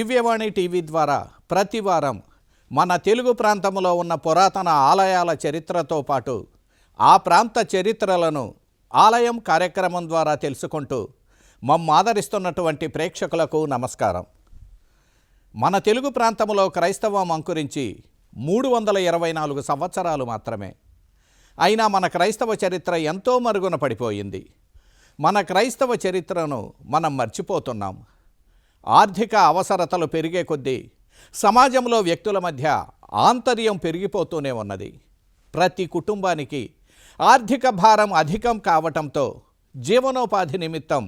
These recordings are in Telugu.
దివ్యవాణి టీవీ ద్వారా ప్రతి వారం మన తెలుగు ప్రాంతంలో ఉన్న పురాతన ఆలయాల చరిత్రతో పాటు ఆ ప్రాంత చరిత్రలను ఆలయం కార్యక్రమం ద్వారా తెలుసుకుంటూ మమ్మ ఆదరిస్తున్నటువంటి ప్రేక్షకులకు నమస్కారం. మన తెలుగు ప్రాంతంలో క్రైస్తవం అంకురించి 324 సంవత్సరాలు మాత్రమే. అయినా మన క్రైస్తవ చరిత్ర ఎంతో మరుగున పడిపోయింది. మన క్రైస్తవ చరిత్రను మనం మర్చిపోతున్నాం. ఆర్థిక అవసరతలు పెరిగే కొద్దీ సమాజంలో వ్యక్తుల మధ్య ఆంతర్యం పెరిగిపోతూనే ఉన్నది. ప్రతి కుటుంబానికి ఆర్థిక భారం అధికం కావటంతో జీవనోపాధి నిమిత్తం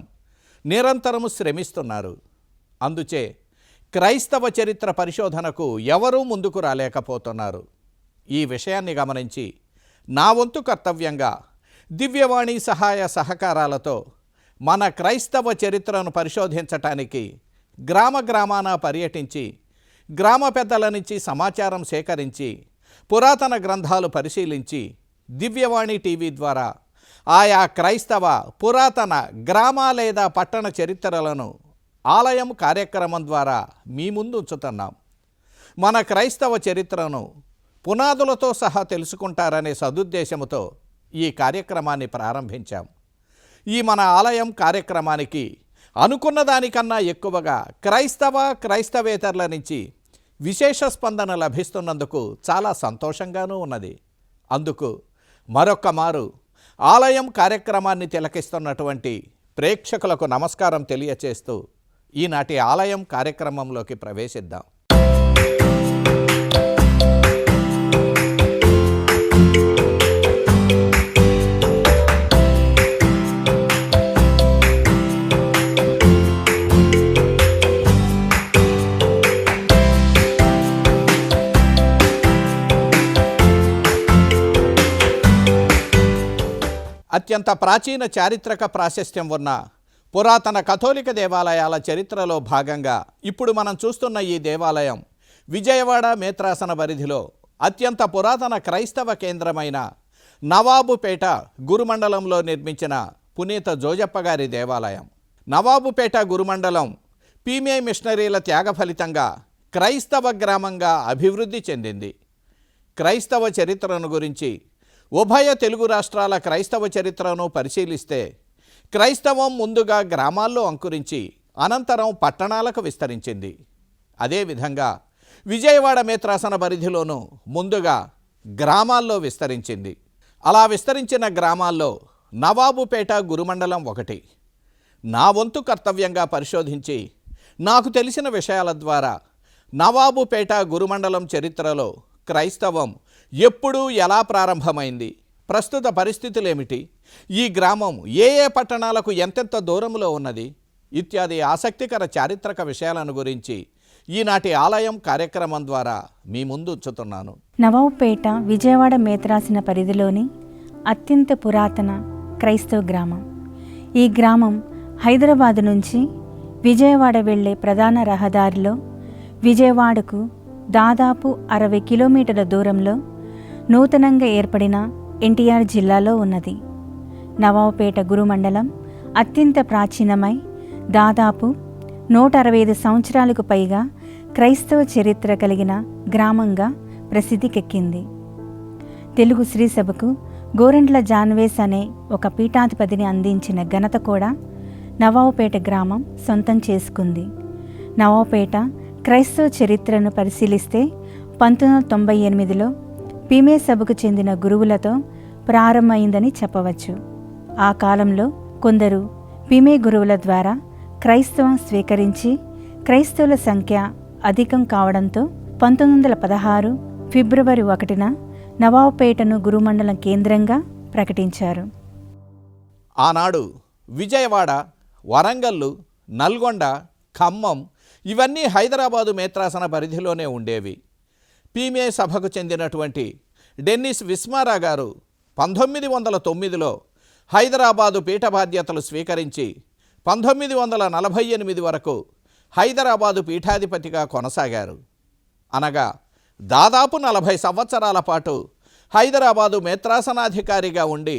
నిరంతరం శ్రమిస్తున్నారు. అందుచే క్రైస్తవ చరిత్ర పరిశోధనకు ఎవరూ ముందుకు రాలేకపోతున్నారు. ఈ విషయాన్ని గమనించి నా వంతు కర్తవ్యంగా దివ్యవాణి సహాయ సహకారాలతో మన క్రైస్తవ చరిత్రను పరిశోధించటానికి గ్రామాన పర్యటించి గ్రామ పెద్దల నుంచి సమాచారం సేకరించి పురాతన గ్రంథాలు పరిశీలించి దివ్యవాణి టీవీ ద్వారా ఆయా క్రైస్తవ పురాతన గ్రామ లేదా పట్టణ చరిత్రలను ఆలయం కార్యక్రమం ద్వారా మీ ముందు ఉంచుతున్నాం. మన క్రైస్తవ చరిత్రను పునాదులతో సహా తెలుసుకుంటారనే సదుద్దేశంతో ఈ కార్యక్రమాన్ని ప్రారంభించాం. ఈ మన ఆలయం కార్యక్రమానికి అనుకున్న దానికన్నా ఎక్కువగా క్రైస్తవేతరుల నుంచి విశేష స్పందన లభిస్తున్నందుకు చాలా సంతోషంగానూ ఉన్నది. అందుకు మరొక్క మారు ఆలయం కార్యక్రమాన్ని తిలకిస్తున్నటువంటి ప్రేక్షకులకు నమస్కారం తెలియచేస్తూ ఈనాటి ఆలయం కార్యక్రమంలోకి ప్రవేశిద్దాం. అత్యంత ప్రాచీన చారిత్రక ప్రాశస్త్యం ఉన్న పురాతన కథోలిక దేవాలయాల చరిత్రలో భాగంగా ఇప్పుడు మనం చూస్తున్న ఈ దేవాలయం విజయవాడ మేత్రాసన పరిధిలో అత్యంత పురాతన క్రైస్తవ కేంద్రమైన నవాబుపేట గురుమండలంలో నిర్మించిన పునీత జోజప్ప గారి దేవాలయం. నవాబుపేట గురుమండలం పీమే మిషనరీల త్యాగ ఫలితంగా క్రైస్తవ గ్రామంగా అభివృద్ధి చెందింది. క్రైస్తవ చరిత్రను గురించి ఉభయ తెలుగు రాష్ట్రాల క్రైస్తవ చరిత్రను పరిశీలిస్తే క్రైస్తవం ముందుగా గ్రామాల్లో అంకురించి అనంతరం పట్టణాలకు విస్తరించింది. అదేవిధంగా విజయవాడ మేత్రాసన పరిధిలోనూ ముందుగా గ్రామాల్లో విస్తరించింది. అలా విస్తరించిన గ్రామాల్లో నవాబుపేట గురుమండలం ఒకటి. నా వంతు కర్తవ్యంగా పరిశోధించి నాకు తెలిసిన విషయాల ద్వారా నవాబుపేట గురుమండలం చరిత్రలో క్రైస్తవం ఎప్పుడు ఎలా ప్రారంభమైంది, ప్రస్తుత పరిస్థితులేమిటి, ఈ గ్రామం ఏ పట్టణాలకు ఎంతెంత దూరంలో ఉన్నది ఇత్యాది ఆసక్తికర చారిత్రక విషయాలను గురించి ఈనాటి ఆలయం కార్యక్రమం ద్వారా మీ ముందు ఉంచుతున్నాను. నవాబుపేట విజయవాడ మేత్రాసన పరిధిలోని అత్యంత పురాతన క్రైస్తవ గ్రామం. ఈ గ్రామం హైదరాబాదు నుంచి విజయవాడ వెళ్లే ప్రధాన రహదారిలో విజయవాడకు దాదాపు 60 కిలోమీటర్ల దూరంలో నూతనంగా ఏర్పడిన ఎన్టీఆర్ జిల్లాలో ఉన్నది. నవాబుపేట గురుమండలం అత్యంత ప్రాచీనమై దాదాపు 165 సంవత్సరాలకు పైగా క్రైస్తవ చరిత్ర కలిగిన గ్రామంగా ప్రసిద్ధికెక్కింది. తెలుగు శ్రీసభకు గోరంట్ల జాన్వేస్ అనే ఒక పీఠాధిపతిని అందించిన ఘనత కూడా నవాబుపేట గ్రామం సొంతం చేసుకుంది. నవాబుపేట క్రైస్తవ చరిత్రను పరిశీలిస్తే 1998లో పీమే సభకు చెందిన గురువులతో ప్రారంభమైందని చెప్పవచ్చు. ఆ కాలంలో కొందరు పీమే గురువుల ద్వారా క్రైస్తవం స్వీకరించి క్రైస్తవుల సంఖ్య అధికం కావడంతో 1916 ఫిబ్రవరి 1న నవాబుపేటను గురుమండలం కేంద్రంగా ప్రకటించారు. ఆనాడు విజయవాడ, వరంగల్లు, నల్గొండ, ఖమ్మం ఇవన్నీ హైదరాబాదు మేత్రాసన పరిధిలోనే ఉండేవి. పీమే సభకు చెందినటువంటి డెన్నిస్ విస్మారా గారు 1909లో హైదరాబాదు పీఠ బాధ్యతలు స్వీకరించి 1948 వరకు హైదరాబాదు పీఠాధిపతిగా కొనసాగారు. అనగా దాదాపు 40 సంవత్సరాల పాటు హైదరాబాదు మేత్రాసనాధికారిగా ఉండి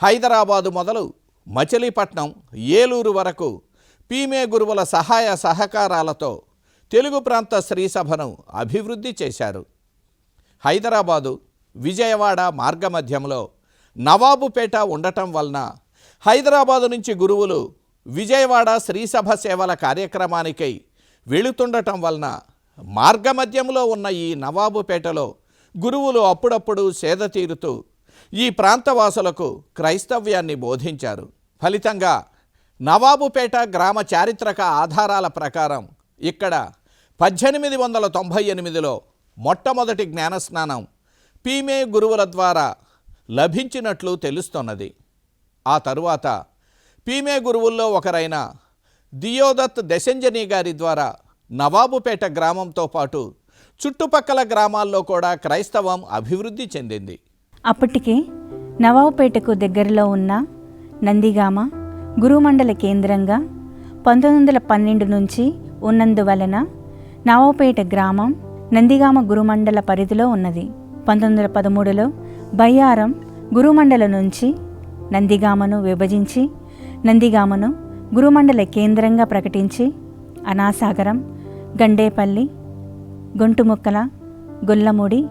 హైదరాబాదు మొదలు మచిలీపట్నం, ఏలూరు వరకు పీమే గురువుల సహాయ సహకారాలతో తెలుగు ప్రాంత స్త్రీ సభను అభివృద్ధి చేశారు. హైదరాబాదు, విజయవాడ మార్గమధ్యంలో నవాబుపేట ఉండటం వలన హైదరాబాదు నుంచి గురువులు విజయవాడ శ్రీసభ సేవల కార్యక్రమానికై వెళుతుండటం వలన మార్గమధ్యంలో ఉన్న ఈ నవాబుపేటలో గురువులు అప్పుడప్పుడు సేద తీరుతూ ఈ ప్రాంతవాసులకు క్రైస్తవ్యాన్ని బోధించారు. ఫలితంగా నవాబుపేట గ్రామ చారిత్రక ఆధారాల ప్రకారం ఇక్కడ 1898లో మొట్టమొదటి జ్ఞానస్నానం పీమే గురువుల ద్వారా లభించినట్లు తెలుస్తున్నది. ఆ తరువాత పీమే గురువుల్లో ఒకరైన దియోదత్ దశంజని గారి ద్వారా నవాబుపేట గ్రామంతో పాటు చుట్టుపక్కల గ్రామాల్లో కూడా క్రైస్తవం అభివృద్ధి చెందింది. అప్పటికే నవాబుపేటకు దగ్గరలో ఉన్న నందిగామ గురుమండల కేంద్రంగా 1912 నుంచి ఉన్నందువలన నవాబుపేట గ్రామం నందిగామ గురుమండల పరిధిలో ఉన్నది. 1913లో బయ్యారం గురుమండల నుంచి నందిగామను విభజించి నందిగామను గురుమండల కేంద్రంగా ప్రకటించి అనాసాగరం, గండేపల్లి, గొంటుముక్కల, గొల్లముడి,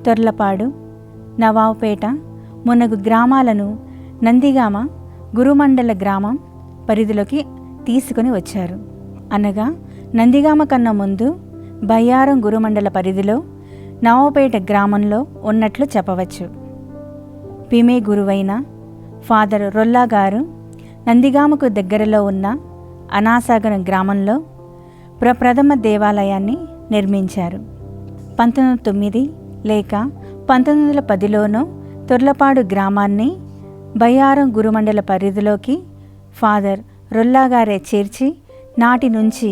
తొర్లపాడు, నవాబుపేట మున్నగు గ్రామాలను నందిగామ గురుమండల గ్రామం పరిధిలోకి తీసుకొని వచ్చారు. అనగా నందిగామ కన్నా ముందు బయ్యారం గురుమండల పరిధిలో నవాబుపేట గ్రామంలో ఉన్నట్లు చెప్పవచ్చు. పీమే గురువైన ఫాదర్ రొల్లా గారు నందిగామకు దగ్గరలో ఉన్న అనాసాగరం గ్రామంలో ప్రప్రథమ దేవాలయాన్ని నిర్మించారు. 1909 లేక 1910లోనో తొర్లపాడు గ్రామాన్ని బయ్యారం గురుమండల పరిధిలోకి ఫాదర్ రొల్లా గారే చేర్చి నాటి నుంచి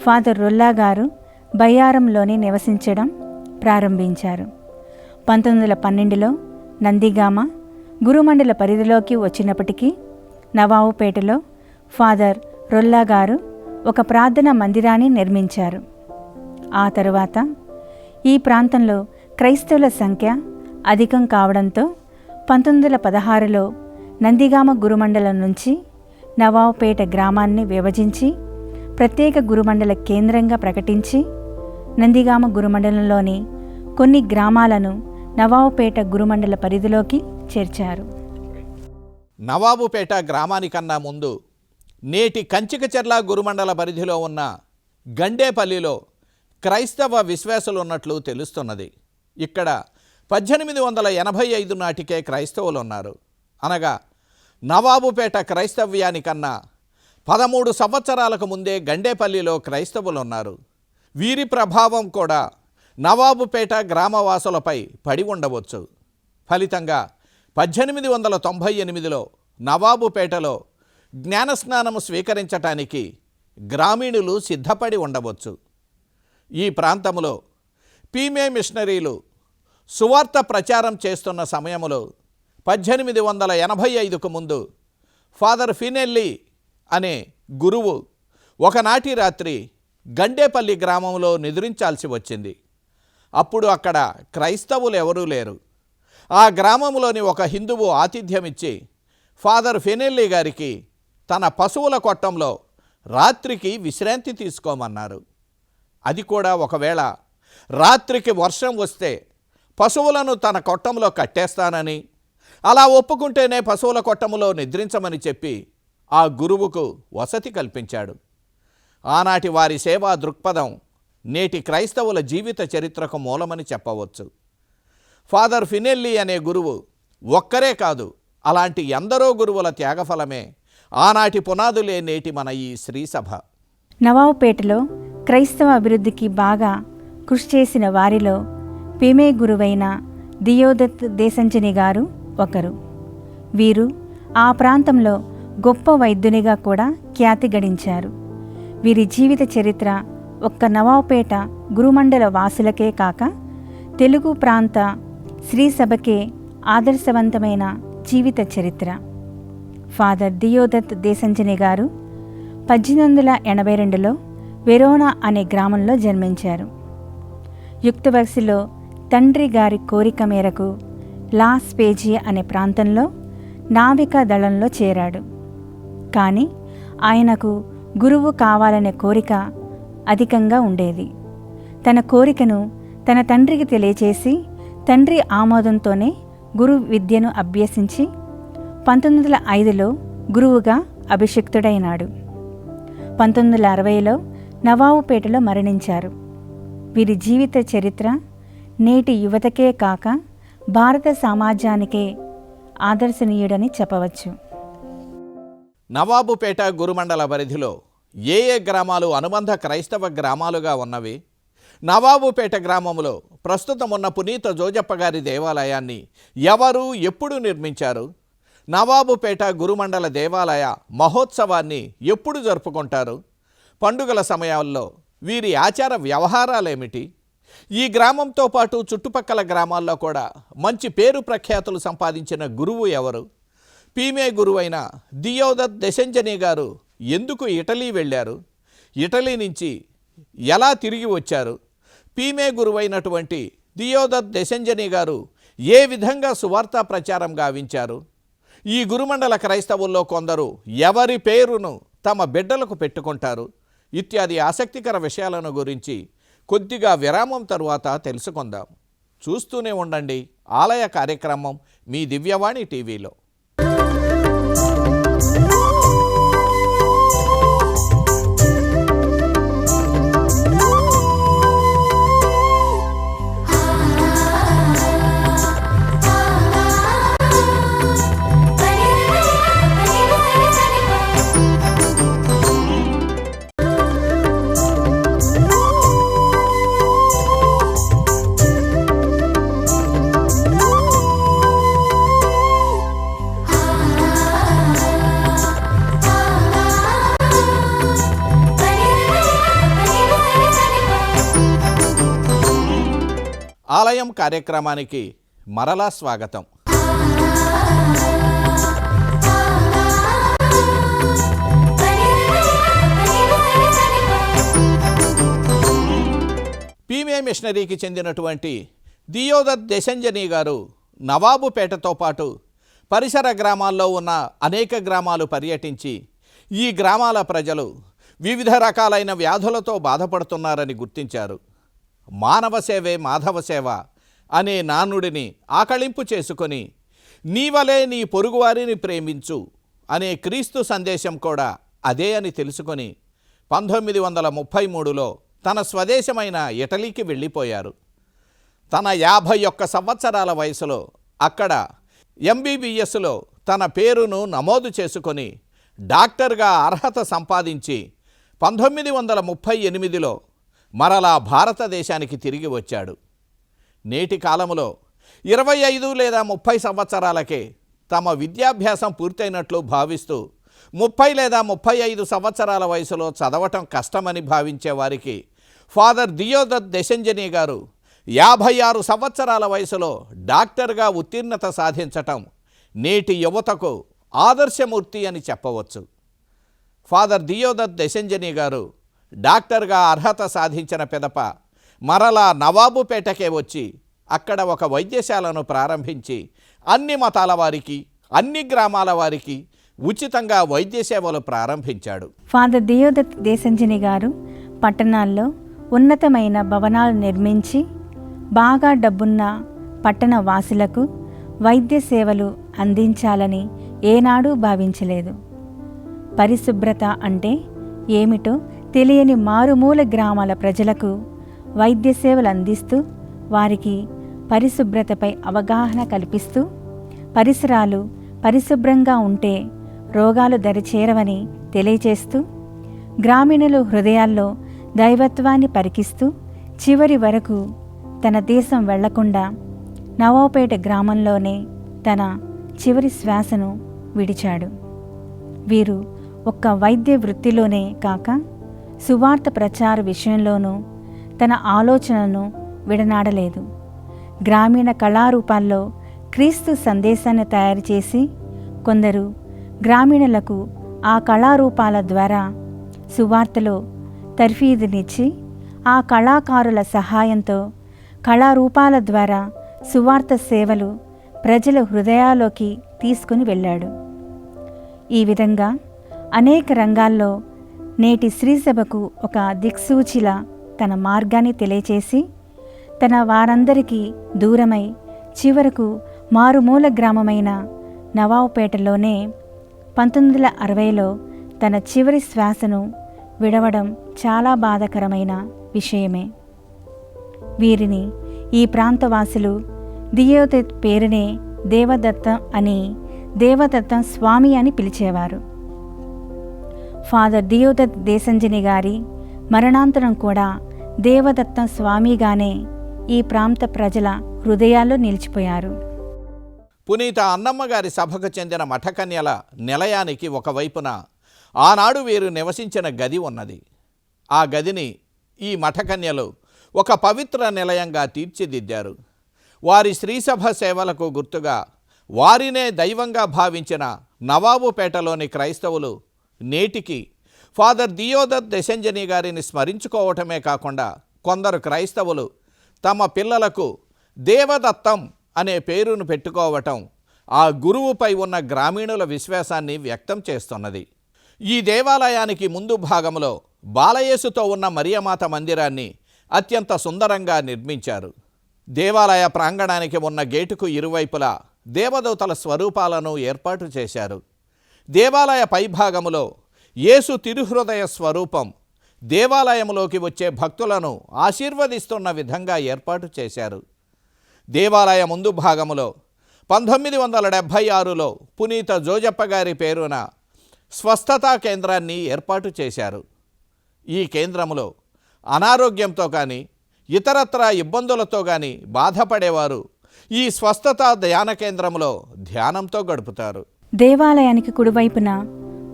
ఫాదర్ రొల్లా గారు బయ్యారంలోనే నివసించడం ప్రారంభించారు. 1912లో నందిగామ గురుమండల పరిధిలోకి వచ్చినప్పటికీ నవాబుపేటలో ఫాదర్ రొల్లా గారు ఒక ప్రార్థనా మందిరాన్ని నిర్మించారు. ఆ తరువాత ఈ ప్రాంతంలో క్రైస్తవుల సంఖ్య అధికం కావడంతో 1916లో నందిగామ గురుమండలం నుంచి నవాబుపేట గ్రామాన్ని విభజించి ప్రత్యేక గురుమండల కేంద్రంగా ప్రకటించి నందిగామ గురుమండలంలోని కొన్ని గ్రామాలను నవాబుపేట గురుమండల పరిధిలోకి చేర్చారు. నవాబుపేట గ్రామానికన్నా ముందు నేటి కంచికచెర్ల గురుమండల పరిధిలో ఉన్న గండేపల్లిలో క్రైస్తవ విశ్వాసులు ఉన్నట్లు తెలుస్తున్నది. ఇక్కడ 1885 నాటికే క్రైస్తవులు ఉన్నారు. అనగా నవాబుపేట క్రైస్తవ్యానికన్నా 13 సంవత్సరాలకు ముందే గండేపల్లిలో క్రైస్తవులు ఉన్నారు. వీరి ప్రభావం కూడా నవాబుపేట గ్రామవాసులపై పడి ఉండవచ్చు. ఫలితంగా 1898లో నవాబుపేటలో జ్ఞానస్నానము స్వీకరించటానికి గ్రామీణులు సిద్ధపడి ఉండవచ్చు. ఈ ప్రాంతంలో పీమే మిషనరీలు సువార్త ప్రచారం చేస్తున్న సమయంలో 1885కు ముందు ఫాదర్ ఫినెల్లి అనే గురువు ఒకనాటి రాత్రి గండేపల్లి గ్రామంలో నిద్రించాల్సి వచ్చింది. అప్పుడు అక్కడ క్రైస్తవులు ఎవరూ లేరు. ఆ గ్రామంలోని ఒక హిందువు ఆతిథ్యమిచ్చి ఫాదర్ ఫెనెల్లి గారికి తన పశువుల కొట్టంలో రాత్రికి విశ్రాంతి తీసుకోమన్నారు. అది కూడా ఒకవేళ రాత్రికి వర్షం వస్తే పశువులను తన కొట్టంలో కట్టేస్తానని, అలా ఒప్పుకుంటేనే పశువుల కొట్టంలో నిద్రించమని చెప్పి ఆ గురువుకు వసతి కల్పించాడు. ఆనాటి వారి సేవా దృక్పథం నేటి క్రైస్తవుల జీవిత చరిత్రకు మూలమని చెప్పవచ్చు. ఫాదర్ ఫినెల్లి అనే గురువు ఒక్కరే కాదు, అలాంటి ఎందరో గురువుల త్యాగఫలమే ఆనాటి పునాదులే నేటి మన ఈ శ్రీసభ. నవాబుపేటలో క్రైస్తవ అభివృద్ధికి బాగా కృషి చేసిన వారిలో పీమే గురువైన దియోదత్ దేశంజని గారు ఒకరు. వీరు ఆ ప్రాంతంలో గొప్ప వైద్యునిగా కూడా ఖ్యాతి గడించారు. వీరి జీవిత చరిత్ర ఒక్క నవాబుపేట గురుమండల వాసులకే కాక తెలుగు ప్రాంత శ్రీసభకే ఆదర్శవంతమైన జీవిత చరిత్ర. ఫాదర్ దియోదత్ దేశంజని గారు 1882లో వెరోనా అనే గ్రామంలో జన్మించారు. యుక్త వయసులో తండ్రి గారి కోరిక మేరకు లా స్పేజియా అనే ప్రాంతంలో నావికా దళంలో చేరాడు. కానీ ఆయనకు గురువు కావాలనే కోరిక అధికంగా ఉండేది. తన కోరికను తన తండ్రికి తెలియచేసి తండ్రి ఆమోదంతోనే గురు విద్యను అభ్యసించి 1905లో గురువుగా అభిషిక్తుడైనాడు. 1960లో నవాబుపేటలో మరణించారు. వీరి జీవిత చరిత్ర నేటి యువతకే కాక భారత సమాజానికే ఆదర్శనీయుడని చెప్పవచ్చు. నవాబుపేట గురుమండల పరిధిలో ఏ గ్రామాలు అనుబంధ క్రైస్తవ గ్రామాలుగా ఉన్నవి? నవాబుపేట గ్రామంలో ప్రస్తుతం ఉన్న పునీత జోజప్ప గారి దేవాలయాన్ని ఎవరు ఎప్పుడు నిర్మించారు? నవాబుపేట గురుమండల దేవాలయ మహోత్సవాన్ని ఎప్పుడు జరుపుకుంటారు? పండుగల సమయాల్లో వీరి ఆచార వ్యవహారాలేమిటి? ఈ గ్రామంతో పాటు చుట్టుపక్కల గ్రామాల్లో కూడా మంచి పేరు ప్రఖ్యాతులు సంపాదించిన గురువు ఎవరు? పీమే గురువైన దియోదత్ దెశంజనీ గారు ఎందుకు ఇటలీ వెళ్ళారు? ఇటలీ నుంచి ఎలా తిరిగి వచ్చారు? పీమే గురువైనటువంటి దియోదత్ దెశంజనీ గారు ఏ విధంగా సువార్తా ప్రచారం గావించారు? ఈ గురుమండల క్రైస్తవుల్లో కొందరు ఎవరి పేరును తమ బిడ్డలకు పెట్టుకుంటారు? ఇత్యాది ఆసక్తికర విషయాలను గురించి కొద్దిగా విరామం తరువాత తెలుసుకుందాం. చూస్తూనే ఉండండి ఆలయ కార్యక్రమం మీ దివ్యవాణి టీవీలో. ఆలయం కార్యక్రమానికి మరలా స్వాగతం. పీమే మిషనరీకి చెందినటువంటి దియోదత్ దెశంజనీ గారు నవాబుపేటతో పాటు పరిసర గ్రామాల్లో ఉన్న అనేక గ్రామాలు పర్యటించి ఈ గ్రామాల ప్రజలు వివిధ రకాలైన వ్యాధులతో బాధపడుతున్నారని గుర్తించారు. మానవ సేవే మాధవ సేవ అనే నానుడిని ఆకళింపు చేసుకొని నీవలే నీ పొరుగువారిని ప్రేమించు అనే క్రీస్తు సందేశం కూడా అదే అని తెలుసుకొని 1933లో తన స్వదేశమైన ఇటలీకి వెళ్ళిపోయారు. తన 51 సంవత్సరాల వయసులో అక్కడ MBBSలో తన పేరును నమోదు చేసుకొని డాక్టర్గా అర్హత సంపాదించి 1938లో మరలా భారతదేశానికి తిరిగి వచ్చాడు. నేటి కాలంలో 25 లేదా 30 సంవత్సరాలకే తమ విద్యాభ్యాసం పూర్తయినట్లు భావిస్తూ 30 లేదా 35 సంవత్సరాల వయసులో చదవటం కష్టమని భావించే వారికి ఫాదర్ దియోదత్ దెశంజనీ గారు 56 సంవత్సరాల వయసులో డాక్టర్గా ఉత్తీర్ణత సాధించటం నేటి యువతకు ఆదర్శమూర్తి అని చెప్పవచ్చు. ఫాదర్ దియోదత్ దెశంజనీ గారు డాక్టర్గా అర్హత సాధించిన పిదప మరలా నవాబుపేటకే వచ్చి అక్కడ ఒక వైద్యశాలను ప్రారంభించి అన్ని మతాల వారికి అన్ని గ్రామాల వారికి ఉచితంగా వైద్య సేవలు ప్రారంభించాడు. ఫాదర్ దియోదత్ దెశంజనీ గారు పట్టణాల్లో ఉన్నతమైన భవనాలు నిర్మించి బాగా డబ్బున్న పట్టణ వాసులకు వైద్య సేవలు అందించాలని ఏనాడూ భావించలేదు. పరిశుభ్రత అంటే ఏమిటో తెలియని మారుమూల గ్రామాల ప్రజలకు వైద్య సేవలు అందిస్తూ వారికి పరిశుభ్రతపై అవగాహన కల్పిస్తూ పరిసరాలు పరిశుభ్రంగా ఉంటే రోగాలు దరిచేరవని తెలియచేస్తూ గ్రామీణుల హృదయాల్లో దైవత్వాన్ని పరికిస్తూ చివరి వరకు తన దేశం వెళ్లకుండా నవాబుపేట గ్రామంలోనే తన చివరి శ్వాసను విడిచాడు. వీరు ఒక్క వైద్య వృత్తిలోనే కాక సువార్త ప్రచార విషయంలోనూ తన ఆలోచనను విడనాడలేదు. గ్రామీణ కళారూపాల్లో క్రీస్తు సందేశాన్ని తయారు చేసి కొందరు గ్రామీణులకు ఆ కళారూపాల ద్వారా సువార్తలో తర్ఫీదునిచ్చి ఆ కళాకారుల సహాయంతో కళారూపాల ద్వారా సువార్త సేవలు ప్రజల హృదయాల్లోకి తీసుకుని వెళ్ళాడు. ఈ విధంగా అనేక రంగాల్లో నేటి శ్రీసభకు ఒక దిక్సూచిలా తన మార్గాన్ని తెలియచేసి తన వారందరికీ దూరమై చివరకు మారుమూల గ్రామమైన నవాబుపేటలోనే 1960లో తన చివరి శ్వాసను విడవడం చాలా బాధాకరమైన విషయమే. వీరిని ఈ ప్రాంతవాసులు దియోదత్ పేరునే దేవదత్తం అని దేవదత్తం స్వామి అని పిలిచేవారు. ఫాదర్ దియోదత్ దేశంజని గారి మరణాంతరం కూడా దేవదత్తం స్వామిగానే ఈ ప్రాంత ప్రజల హృదయాల్లో నిలిచిపోయారు. పునీత అన్నమ్మ గారి సభకు చెందిన మఠకన్యల నిలయానికి ఒకవైపున ఆనాడు వీరు నివసించిన గది ఉన్నది. ఆ గదిని ఈ మఠకన్యలు ఒక పవిత్ర నిలయంగా తీర్చిదిద్దారు. వారి శ్రీసభ సేవలకు గుర్తుగా వారినే దైవంగా భావించిన నవాబుపేటలోని క్రైస్తవులు నేటికి ఫాదర్ దియోదత్ దశంజని గారిని స్మరించుకోవటమే కాకుండా కొందరు క్రైస్తవులు తమ పిల్లలకు దేవదత్తం అనే పేరును పెట్టుకోవటం ఆ గురువుపై ఉన్న గ్రామీణుల విశ్వాసాన్ని వ్యక్తం చేస్తున్నది. ఈ దేవాలయానికి ముందు భాగంలో బాలయేసుతో ఉన్న మరియమాత మందిరాన్ని అత్యంత సుందరంగా నిర్మించారు. దేవాలయ ప్రాంగణానికి ఉన్న గేటుకు ఇరువైపులా దేవదూతల స్వరూపాలను ఏర్పాటు చేశారు. దేవాలయ పైభాగములో యేసు తిరుహృదయ స్వరూపం దేవాలయంలోకి వచ్చే భక్తులను ఆశీర్వదిస్తున్న విధంగా ఏర్పాటు చేశారు. దేవాలయ ముందు భాగములో 1976లో పునీత జోజప్ప గారి పేరున స్వస్థతా కేంద్రాన్ని ఏర్పాటు చేశారు. ఈ కేంద్రంలో అనారోగ్యంతో కానీ ఇతరత్రా ఇబ్బందులతో కానీ బాధపడేవారు ఈ స్వస్థతా ధ్యాన కేంద్రంలో ధ్యానంతో గడుపుతారు. దేవాలయానికి కుడివైపున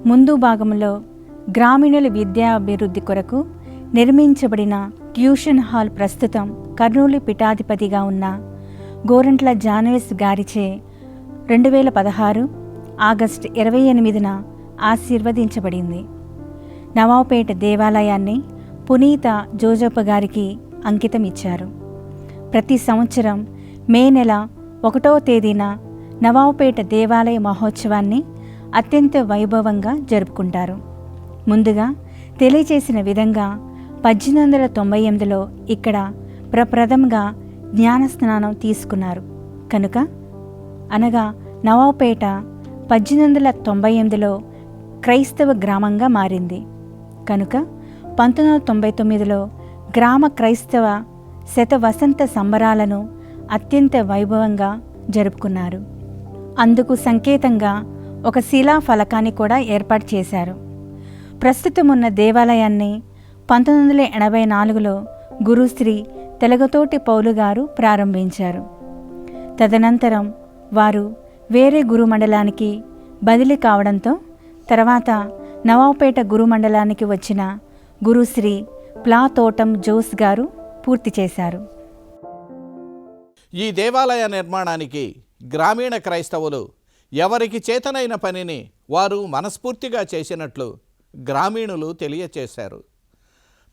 ముందు భాగంలో గ్రామీణుల విద్యాభివృద్ధి కొరకు నిర్మించబడిన ట్యూషన్ హాల్ ప్రస్తుతం కర్నూలు పీఠాధిపతిగా ఉన్న గోరంట్ల జానవేస్ గారిచే 2016 ఆగస్టు 28న ఆశీర్వదించబడింది. నవాబుపేట దేవాలయాన్ని పునీత జోజప్ప గారికి అంకితం ఇచ్చారు. ప్రతి సంవత్సరం మే నెల 1వ తేదీన నవాబుపేట దేవాలయ మహోత్సవాన్ని అత్యంత వైభవంగా జరుపుకుంటారు. ముందుగా తెలియచేసిన విధంగా 1898లో ఇక్కడ ప్రప్రథమంగా జ్ఞానస్నానం తీసుకున్నారు కనుక అనగా నవాబుపేట 1898లో క్రైస్తవ గ్రామంగా మారింది కనుక 1999లో గ్రామ క్రైస్తవ శత వసంత సంబరాలను అత్యంత వైభవంగా జరుపుకున్నారు. అందుకు సంకేతంగా ఒక శిలా ఫలకాన్ని కూడా ఏర్పాటు చేశారు. ప్రస్తుతం ఉన్న దేవాలయాన్ని 1984లో గురుశ్రీ తెలగతోటి పౌలు గారు ప్రారంభించారు. తదనంతరం వారు వేరే గురుమండలానికి బదిలీ కావడంతో తర్వాత నవాబుపేట గురుమండలానికి వచ్చిన గురుశ్రీ ప్లాతోటం జోస్ గారు పూర్తి చేశారు. ఈ దేవాలయ నిర్మాణానికి గ్రామీణ క్రైస్తవులు ఎవరికి చేతనైన పనిని వారు మనస్ఫూర్తిగా చేసినట్లు గ్రామీణులు తెలియచేశారు.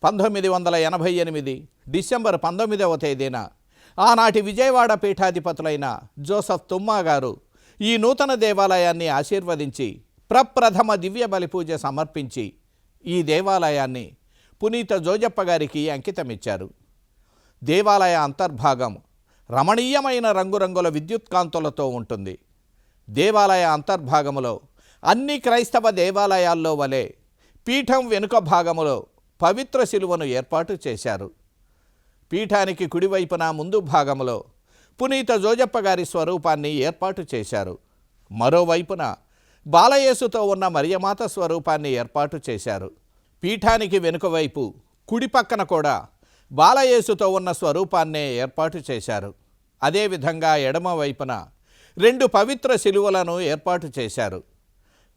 1988 డిసెంబర్ 19వ తేదీన ఆనాటి విజయవాడ పీఠాధిపతులైన జోసెఫ్ తుమ్మా గారు ఈ నూతన దేవాలయాన్ని ఆశీర్వదించి ప్రప్రథమ దివ్య బలిపూజ సమర్పించి ఈ దేవాలయాన్ని పునీత జోజప్ప గారికి అంకితమిచ్చారు. దేవాలయ అంతర్భాగం రమణీయమైన రంగురంగుల విద్యుత్ కాంతులతో ఉంటుంది. దేవాలయ అంతర్భాగములో అన్ని క్రైస్తవ దేవాలయాల్లో వలె పీఠం వెనుక భాగములో పవిత్ర శిలువను ఏర్పాటు చేశారు. పీఠానికి కుడివైపున ముందు భాగములో పునీత జోజప్ప గారి స్వరూపాన్ని ఏర్పాటు చేశారు. మరోవైపున బాలయేసుతో ఉన్న మరియమాత స్వరూపాన్ని ఏర్పాటు చేశారు. పీఠానికి వెనుక వైపు కుడి పక్కన కూడా బాలయేసుతో ఉన్న స్వరూపాన్నే ఏర్పాటు చేశారు. అదేవిధంగా ఎడమ వైపున 2 పవిత్ర శిలువలను ఏర్పాటు చేశారు.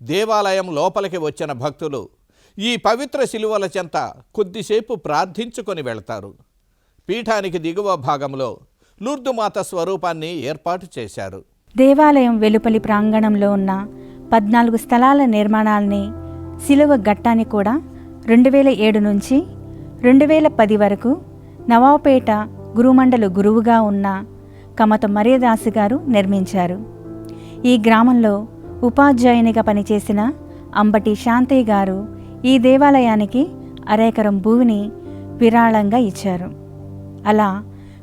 దేవాలయం లోపలికి వచ్చిన భక్తులు ఈ పవిత్ర శిలువల చెంత కొద్దిసేపు ప్రార్థించుకొని వెళ్తారు. పీఠానికి దిగువ భాగంలో లూర్దుమాత స్వరూపాన్ని ఏర్పాటు చేశారు. దేవాలయం వెలుపలి ప్రాంగణంలో ఉన్న 14 స్థలాల నిర్మాణాల్ని శిలువ ఘట్టాన్ని కూడా 2007 నుంచి 2010 వరకు నవాబుపేట గురుమండల గురువుగా ఉన్న కమత మరియదాసు గారు నిర్మించారు. ఈ గ్రామంలో ఉపాధ్యాయునిగా పనిచేసిన అంబటి శాంతయ్య గారు ఈ దేవాలయానికి అరెకరం భూమిని విరాళంగా ఇచ్చారు. అలా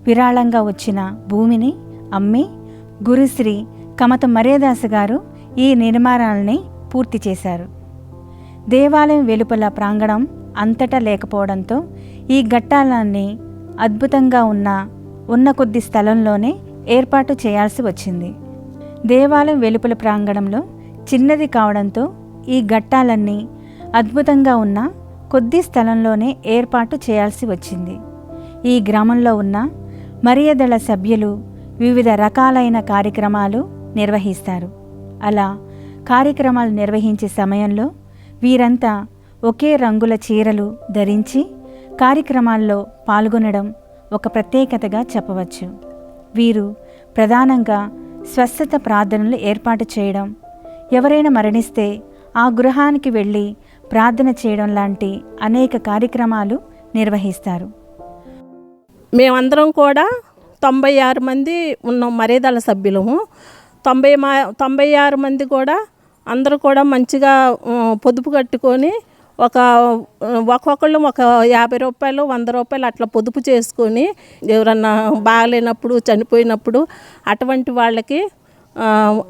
విరాళంగా వచ్చిన భూమిని అమ్మి గురుశ్రీ కమత మర్యాదాస గారు ఈ నిర్మాణాలని పూర్తి చేశారు. దేవాలయం వెలుపల ప్రాంగణం అంతటా లేకపోవడంతో ఈ ఘట్టాలన్నీ అద్భుతంగా ఉన్న కొద్ది స్థలంలోనే ఏర్పాటు చేయాల్సి వచ్చింది. దేవాలయం వెలుపల ప్రాంగణంలో చిన్నది కావడంతో ఈ ఘట్టాలన్నీ అద్భుతంగా ఉన్న కొద్ది స్థలంలోనే ఏర్పాటు చేయాల్సి వచ్చింది. ఈ గ్రామంలో ఉన్న మర్యాదల సభ్యులు వివిధ రకాలైన కార్యక్రమాలు నిర్వహిస్తారు. అలా కార్యక్రమాలు నిర్వహించే సమయంలో వీరంతా ఒకే రంగుల చీరలు ధరించి కార్యక్రమాల్లో పాల్గొనడం ఒక ప్రత్యేకతగా చెప్పవచ్చు. వీరు ప్రధానంగా స్వస్థత ప్రార్థనలు ఏర్పాటు చేయడం, ఎవరైనా మరణిస్తే ఆ గృహానికి వెళ్ళి ప్రార్థన చేయడం లాంటి అనేక కార్యక్రమాలు నిర్వహిస్తారు. మేమందరం కూడా 96 మంది ఉన్నాం మర్యాదల సభ్యులము. 96 మంది కూడా అందరూ కూడా మంచిగా పొదుపు కట్టుకొని ఒక్కొక్కళ్ళు ఒక 50 రూపాయలు 100 రూపాయలు అట్లా పొదుపు చేసుకొని ఎవరన్నా బాగాలేనప్పుడు చనిపోయినప్పుడు అటువంటి వాళ్ళకి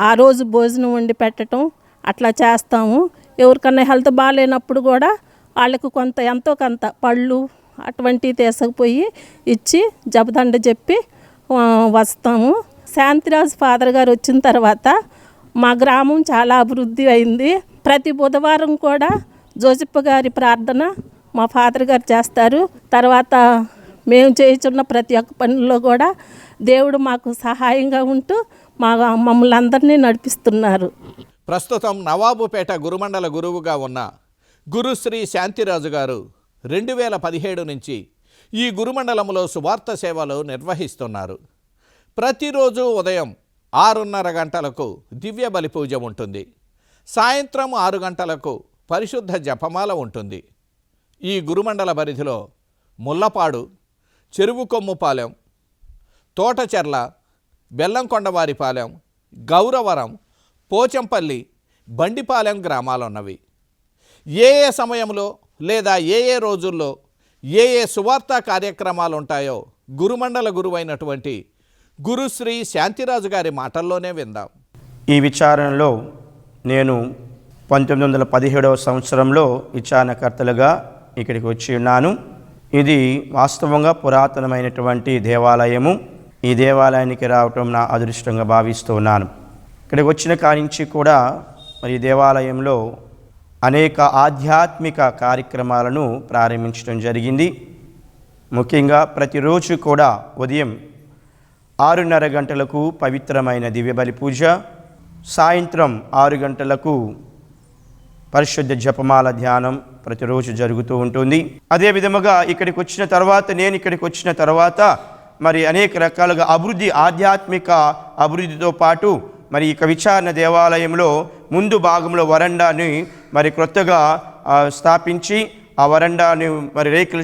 ఆ రోజు భోజనం వండి పెట్టడం అట్లా చేస్తాము. ఎవరికన్నా హెల్త్ బాగాలేనప్పుడు కూడా వాళ్ళకు ఎంతో కొంత పళ్ళు అటువంటివి తీసుకుపోయి ఇచ్చి జపదండ చెప్పి వస్తాము. శాంతిరాజ్ ఫాదర్ గారు వచ్చిన తర్వాత మా గ్రామం చాలా అభివృద్ధి అయింది. ప్రతి బుధవారం కూడా జోసెప్ప గారి ప్రార్థన మా ఫాదర్ గారు చేస్తారు. తర్వాత మేము చేయుచున్న ప్రతి ఒక్క పనుల్లో కూడా దేవుడు మాకు సహాయంగా ఉంటూ మమ్మల్ని అందరినీ నడిపిస్తున్నారు. ప్రస్తుతం నవాబుపేట గురుమండల గురువుగా ఉన్న గురుశ్రీ శాంతిరాజు గారు 2017 నుంచి ఈ గురుమండలంలో సువార్త సేవలు నిర్వహిస్తున్నారు. ప్రతిరోజు ఉదయం 6:30 గంటలకు దివ్య బలి పూజ ఉంటుంది. సాయంత్రం 6 గంటలకు పరిశుద్ధ జపమాల ఉంటుంది. ఈ గురుమండల పరిధిలో ముల్లపాడు, చెరువుకొమ్ముపాలెం, తోటచెర్ల, బెల్లంకొండవారిపాలెం, గౌరవరం, పోచంపల్లి, బండిపాలెం గ్రామాలున్నవి. ఏ సమయంలో లేదా ఏ రోజుల్లో ఏ సువార్త కార్యక్రమాలు ఉంటాయో గురుమండల గురువైనటువంటి గురుశ్రీ శాంతిరాజు గారి మాటల్లోనే విందాం. ఈ విచారణలో నేను 1917వ సంవత్సరంలో విచారణకర్తలుగా ఇక్కడికి వచ్చి ఉన్నాను. ఇది వాస్తవంగా పురాతనమైనటువంటి దేవాలయము. ఈ దేవాలయానికి రావటం నా అదృష్టంగా భావిస్తూ ఉన్నాను. ఇక్కడికి వచ్చిన కాడి నుంచి కూడా మరి దేవాలయంలో అనేక ఆధ్యాత్మిక కార్యక్రమాలను ప్రారంభించడం జరిగింది. ముఖ్యంగా ప్రతిరోజు కూడా ఉదయం 6:30 గంటలకు పవిత్రమైన దివ్యబలి పూజ, సాయంత్రం 6 గంటలకు పరిశుద్ధ జపమాల ధ్యానం ప్రతిరోజు జరుగుతూ ఉంటుంది. అదే విధముగా ఇక్కడికి వచ్చిన తర్వాత మరి అనేక రకాలుగా ఆధ్యాత్మిక అభివృద్ధితో పాటు మరి ఇక విచారణ దేవాలయంలో ముందు భాగంలో వరండాని మరి క్రొత్తగా స్థాపించి ఆ వరండాని మరి రేకుల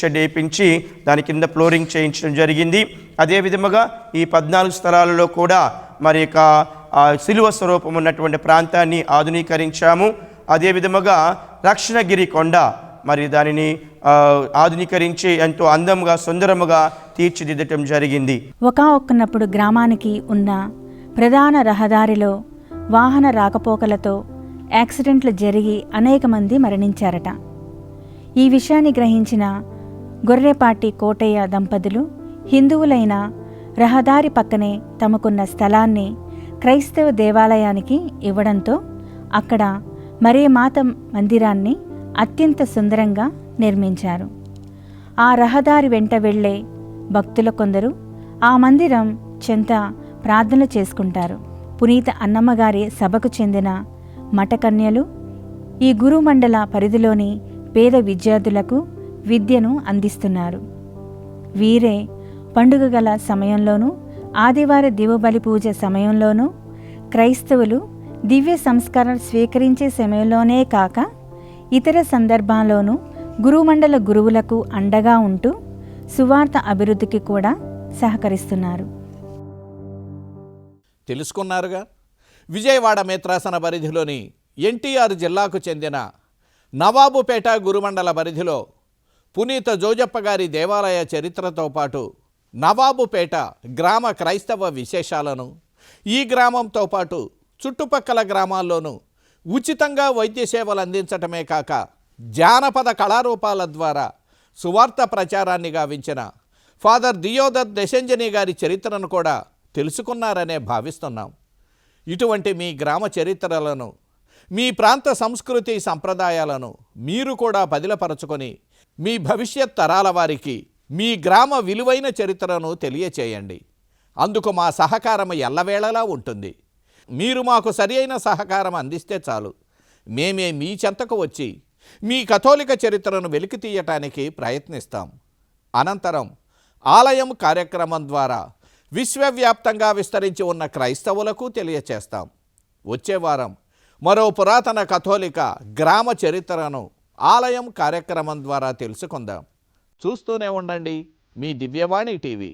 షెడ్ వేయించి దాని కింద ఫ్లోరింగ్ చేయించడం జరిగింది. అదే విధముగా ఈ 14 స్థలాలలో కూడా మరి ఇక శిలువ స్వరూపం ఉన్నటువంటి ప్రాంతాన్ని ఆధునీకరించాము. అదే విధముగా రక్షణగిరి కొండ మరి దానిని ఆధునీకరించి ఎంతో అందంగా సుందరముగా తీర్చిదిద్దటం జరిగింది. ఒక్కొక్కనప్పుడు గ్రామానికి ఉన్న ప్రధాన రహదారిలో వాహన రాకపోకలతో యాక్సిడెంట్లు జరిగి అనేక మంది మరణించారట. ఈ విషయాన్ని గ్రహించిన గొర్రెపాటి కోటయ్య దంపతులు హిందువులైన రహదారి పక్కనే తమకున్న స్థలాన్ని క్రైస్తవ దేవాలయానికి ఇవ్వడంతో అక్కడ మరియమాత మందిరాన్ని అత్యంత సుందరంగా నిర్మించారు. ఆ రహదారి వెంట వెళ్ళే భక్తుల కొందరు ఆ మందిరం చెంత ప్రార్థనలు చేసుకుంటారు. పునీత అన్నమ్మగారి సభకు చెందిన మఠకన్యలు ఈ గురుమండల పరిధిలోని పేద విద్యార్థులకు విద్యను అందిస్తున్నారు. వీరే పండుగ గల సమయంలోనూ ఆదివార దివబలి పూజ సమయంలోనూ క్రైస్తవులు దివ్య సంస్కారాలు స్వీకరించే సమయంలోనే కాక ఇతర సందర్భాల్లోనూ గురుమండల గురువులకు అండగా ఉంటూ సువార్త అభివృద్ధికి కూడా సహకరిస్తున్నారు. తెలుసుకున్నారుగా, విజయవాడ మేత్రాసన పరిధిలోని ఎన్టీఆర్ జిల్లాకు చెందిన నవాబుపేట గురుమండల పరిధిలో పునీత జోజప్ప గారి దేవాలయ చరిత్రతో పాటు నవాబుపేట గ్రామ క్రైస్తవ విశేషాలను, ఈ గ్రామంతో పాటు చుట్టుపక్కల గ్రామాల్లోనూ ఉచితంగా వైద్య సేవలు అందించటమే కాక జానపద కళారూపాల ద్వారా సువార్త ప్రచారాన్ని గావించిన ఫాదర్ దియోదర్ దశంజని గారి చరిత్రను కూడా తెలుసుకున్నారనే భావిస్తున్నాం. ఇటువంటి మీ గ్రామ చరిత్రలను, మీ ప్రాంత సంస్కృతి సంప్రదాయాలను మీరు కూడా పదిలపరచుకొని మీ భవిష్యత్ తరాల వారికి మీ గ్రామ విలువైన చరిత్రను తెలియచేయండి. అందుకు మా సహకారం ఎల్లవేళలా ఉంటుంది. మీరు మాకు సరియైన సహకారం అందిస్తే చాలు. మేమే మీ చెంతకు వచ్చి మీ కథోలిక చరిత్రను వెలికి తీయటానికి ప్రయత్నిస్తాం. అనంతరం ఆలయం కార్యక్రమం ద్వారా విశ్వవ్యాప్తంగా విస్తరించి ఉన్న క్రైస్తవులకు తెలియచేస్తాం. వచ్చే వారం మరో పురాతన కథోలిక గ్రామ చరిత్రను ఆలయం కార్యక్రమం ద్వారా తెలుసుకుందాం. చూస్తూనే ఉండండి మీ దివ్యవాణి టీవీ.